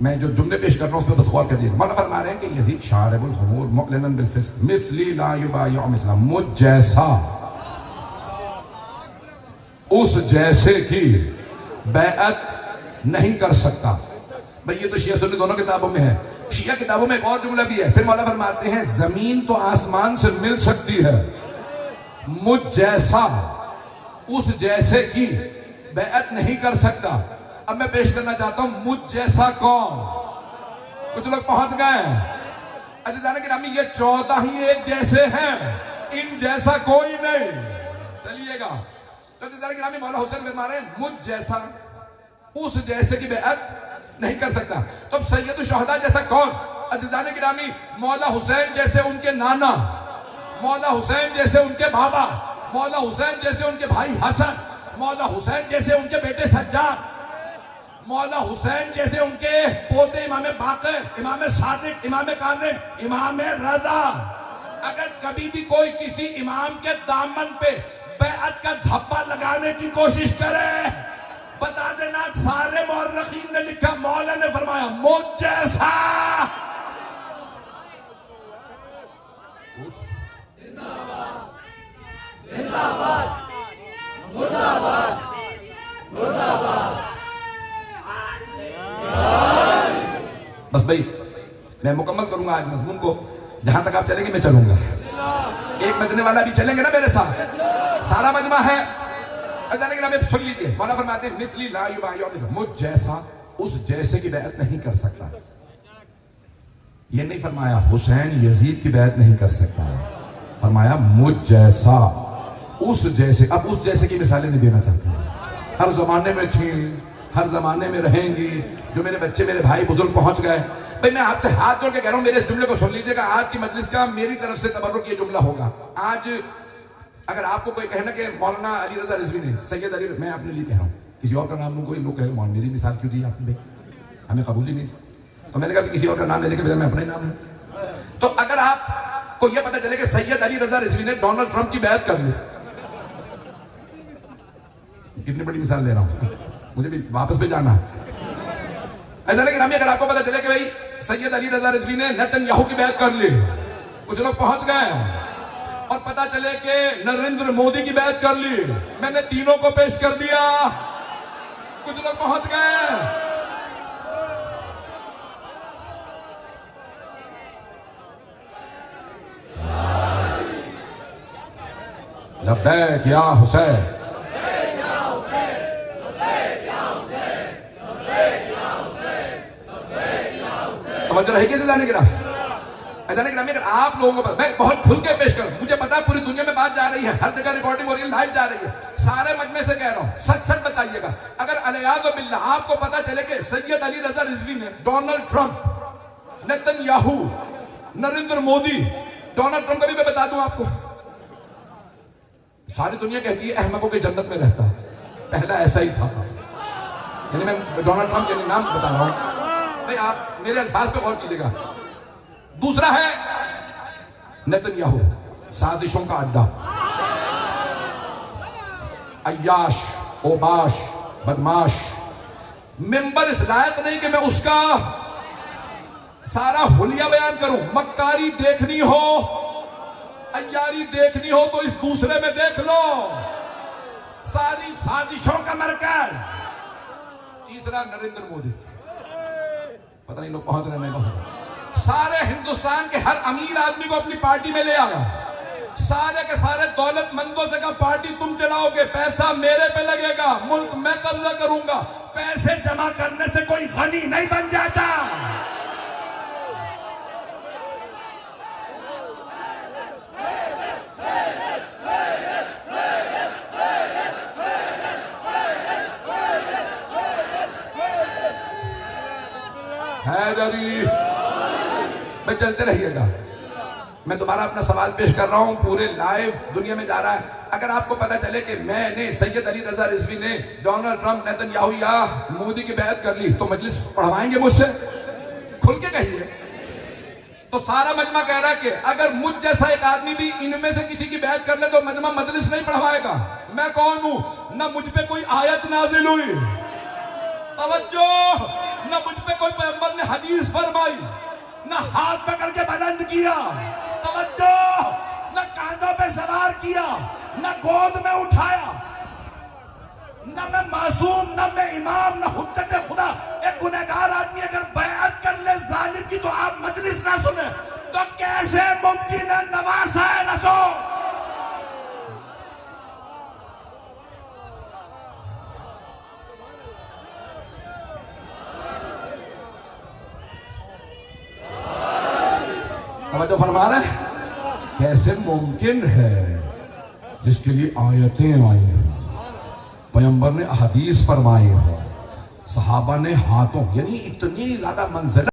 मैं जो जुमले पेश कर रहा हूं उस पर बस गौर करिए। मौला फरमा रहे हैं कि यजीद शारिबुल खुमूर मुअलिनन बिल फिस्क मिस्ली ला युबायु मिसला, मुझ जैसा उस जैसे की बैअत नहीं कर सकता। भाई ये तो शिया सुन्नी दोनों किताबों में है। शिया किताबों में एक और जुमला भी है। फिर मौला फरमाते हैं जमीन तो आसमान से मिल सकती है, मुझ जैसा उस जैसे की बैअत नहीं कर सकता। अब मैं पेश करना चाहता हूं मुझ जैसा कौन। कुछ लोग पहुंच गए। अच्छा जाने के नामी ये 14 ही एक जैसे हैं, इन जैसा कोई नहीं। चलिएगा तो जाने के नामी मौला हुसैन फरमा रहे हैं मुझ जैसा उस जैसे की बैअत नहीं कर सकता। तो अब सैयद शुहदा जैसा कौन? अज़ीज़ान गिरामी मौला हुसैन जैसे उनके नाना, मौला हुसैन जैसे उनके बाबा, मौला हुसैन जैसे उनके भाई हसन, मौला हुसैन जैसे उनके बेटे सज्जाद, मौला हुसैन जैसे उनके पोते इमाम बाकर, इमाम सादिक, इमाम काज़िम, इमाम रज़ा। अगर कभी भी कोई किसी इमाम के दामन पे बैअत का धब्बा लगाने की कोशिश करे, बता देना सारे मौरखीन ने लिखा, मौला ने फरमाया मुझ जैसा। जिंदाबाद मुर्दाबाद मुर्दाबाद। बस भाई मैं मुकम्मल करूंगा आज मजमून को, जहां तक आप चलेंगे मैं चलूंगा। एक मजने वाला भी चलेंगे ना मेरे साथ, सारा मजमा है। जाने के नाम सुन लीजिए, मौला फरमाते हैं मिस्ली ला युबायु मिसला, मुझ जैसा उस जैसे की बैअत नहीं कर सकता। ये नहीं फरमाया हुसैन यजीद की बैअत नहीं कर सकता, फरमाया मुझ जैसा उस जैसे। अब उस जैसे की मिसालें नहीं देना चाहते, हर जमाने में थी, हर जमाने में रहेंगी। जो मेरे बच्चे मेरे भाई बुजुर्ग पहुंच गए, भाई मैं आपसे हाथ जोड़ के कह रहा हूं मेरे इस जुमले को सुन लीजिएगा। आज की मजलिस का मेरी तरफ से तबर्रुक ये जुमला होगा। आज अगर आपको कोई कहना कि मौलाना अली रजा रिजवी ने सैयद अली, मैं अपने लिए कह रहा हूँ, किसी और का नाम लूँ, कोई लोग कहे मौलाना मेरी मिसाल क्यों दी आपने, हमें कबूल ही नहीं थी। तो मैंने कहा किसी और का नाम लेने के बजाय मैं अपना ही नाम लूँ। तो अगर आपको यह पता चले कि सैयद अली रजा रिजवी ने डोनाल्ड ट्रंप की बैअत कर ली, कितनी बड़ी मिसाल दे रहा हूँ, मुझे भी वापस पे जाना है। ऐसा नहीं कि अगर आपको पता चले कि भाई सैयद अली रजा रिजवी ने नेतन्याहू की बैअत कर ली, कुछ लोग पहुंच गए। और पता चले कि नरेंद्र मोदी की बैअत कर ली, मैंने तीनों को पेश कर दिया, कुछ लोग पहुंच गए। लब्बैक या हुसैन, तवज्जो रहेगी जाने के नाम। जाने के नाम अगर आप लोगों को मैं बहुत खुल के पेश करूं, मुझे पता है पूरी दुनिया में बात जा रही है, हर जगह रिकॉर्डिंग हो रही है, लाइव जा रही है, सारे मजमे से कह रहा हूं, सच सच बताइएगा। अगर अलयाज़ बिल्लाह आपको पता चले कि सैयद अली रजा रिजवी ने Donald Trump, Netanyahu, Narendra Modi, Donald Trump का भी मैं बता दूं आपको, सारी दुनिया कहती है अहमकों की जन्नत में रहता है, पहला ऐसा ही था। यानी मैं डोनाल्ड ट्रंप के नाम बता रहा हूं, भाई आप मेरे अल्फाज पे गौर कीजिएगा। दूसरा है नेतन्याहू, साजिशों का अड्डा, अय्याश, ओबाश, बदमाश। मेंबर इस लायक नहीं कि मैं उसका सारा हुलिया बयान करूं। मक्कारी देखनी हो, अय्यारी देखनी हो तो इस दूसरे में देख लो, सारी साजिशों का मरकज। तीसरा नरेंद्र मोदी, पता नहीं लोग पहुंच रहे नहीं पहुंच, सारे हिंदुस्तान के हर अमीर आदमी को अपनी पार्टी में ले आया, सारे के सारे दौलतमंदों से कहा पार्टी तुम चलाओगे, पैसा मेरे पे लगेगा, मुल्क मैं कब्जा करूंगा। पैसे जमा करने से कोई गनी नहीं बन जाता। हैदरी मैं चलते रहिएगा। मैं दोबारा अपना सवाल पेश कर रहा हूं, पूरे लाइव दुनिया में जा रहा है। अगर आपको पता चले कि मैंने सैयद अली रजा रिजवी ने डोनाल्ड ट्रंप, नेतन्याहू या मोदी की बैअत कर ली, तो मजलिस पढ़वाएंगे मुझसे? खुल के कहिए। तो सारा मजमा कह रहा है कि अगर मुझ जैसा एक आदमी भी इनमें से किसी की बैअत कर ले तो मजमा मजलिस नहीं पढ़वाएगा। मैं कौन हूं? न मुझ पे कोई आयत नाजिल हुई, तवज्जो, न मुझ पे कोई पैगंबर हदीस फरमाई, न हाथ पकड़ के बुलंद किया, तवज्जो, न कांधों पे सवार किया, न गोद में उठाया, न मैं मासूम, न मैं इमाम, न हुज्जत खुदा। एक गुनहगार आदमी अगर बयात कर ले जालिम की तो आप मजलिस ना सुने तो कैसे मुमकिन है नवासा है नसो। तवज्जो फरमा रहे हैं, कैसे मुमकिन है, जिसके लिए आयतें आई हैं, पैगंबर ने हदीस फरमाए हो, सहाबा ने हाथों, यानी इतनी ज्यादा मंजिल